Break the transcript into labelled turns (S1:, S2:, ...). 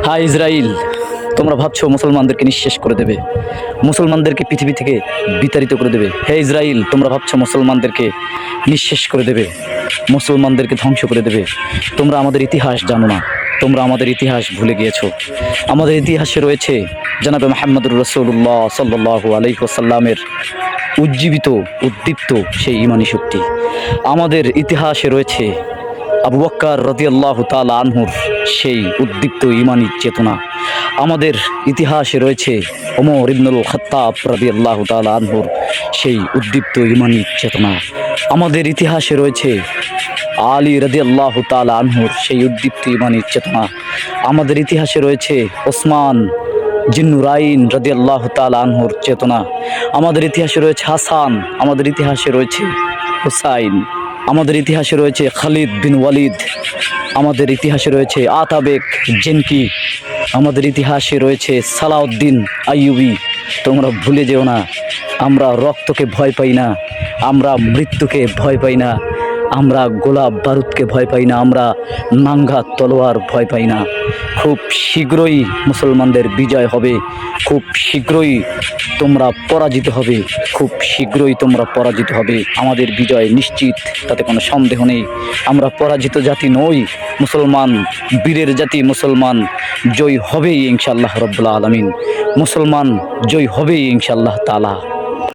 S1: High Israil, তোমরা ভাবছো মুসলমানদেরকে নিঃশেষ করে দেবে, মুসলমানদেরকে পৃথিবী থেকে বিতাড়িত করে দেবে। হে ইসরাইল, তোমরা ভাবছো মুসলমানদেরকে নিঃশেষ করে দেবে, মুসলমানদেরকে ধ্বংস করে দেবে। তোমরা আমাদের ইতিহাস জানো না, তোমরা আমাদের ইতিহাস ভুলে গিয়েছো। আমাদের ইতিহাসে রয়েছে জনাবে মুহাম্মদুর রাসূলুল্লাহ সাল্লাল্লাহু আলাইহি ওয়াসাল্লামের উজ্জীবিত উদ্দীপ্ত সেই ঈমানী শক্তি। আমাদের ইতিহাসে রয়েছে আবু বকর রাদিয়াল্লাহু তাআলা আনহুর সেই উদ্দীপ্ত ঈমানী চেতনা। আমাদের ইতিহাসে রয়েছে ওমর ইবনুল খাত্তাব রাদিয়াল্লাহু তাআলা আনহুর সেই উদ্দীপ্ত ঈমানী চেতনা। আমাদের ইতিহাসে রয়েছে আলী রাদিয়াল্লাহু তাআলা আনহুর সেই উদ্দীপ্ত ঈমানী চেতনা। আমাদের ইতিহাসে রয়েছে ওসমান জিন্নুরাইন রাদিয়াল্লাহু তাআলা আনহুর চেতনা। আমাদের ইতিহাসে রয়েছে হাসান, আমাদের ইতিহাসে রয়েছে হুসাইন, আমাদের ইতিহাসে রয়েছে খালিদ বিন ওয়ালিদ, আমাদের ইতিহাসে রয়েছে আতাবেক জেনকি, আমাদের ইতিহাসে রয়েছে সালাউদ্দিন আইয়ুবী। তোমরা ভুলে যেও না, আমরা রক্তকে ভয় পাই না, আমরা মৃত্যুকে ভয় পাই না, আমরা গোলাপ বারুদকে ভয় পাই না, আমরা নাঙ্গা তলোয়ার ভয় পাই না। খুব শীঘ্রই মুসলমানদের বিজয় হবে, খুব শীঘ্রই তোমরা পরাজিত হবে, খুব শীঘ্রই তোমরা পরাজিত হবে। আমাদের বিজয় নিশ্চিত, তাতে কোনো সন্দেহ নেই। আমরা পরাজিত জাতি নই, মুসলমান বীরের জাতি। মুসলমান জয় হবেই ইনশাআল্লাহ রব্বুল আলামিন, মুসলমান জয় হবেই ইনশাআল্লাহ তাআলা।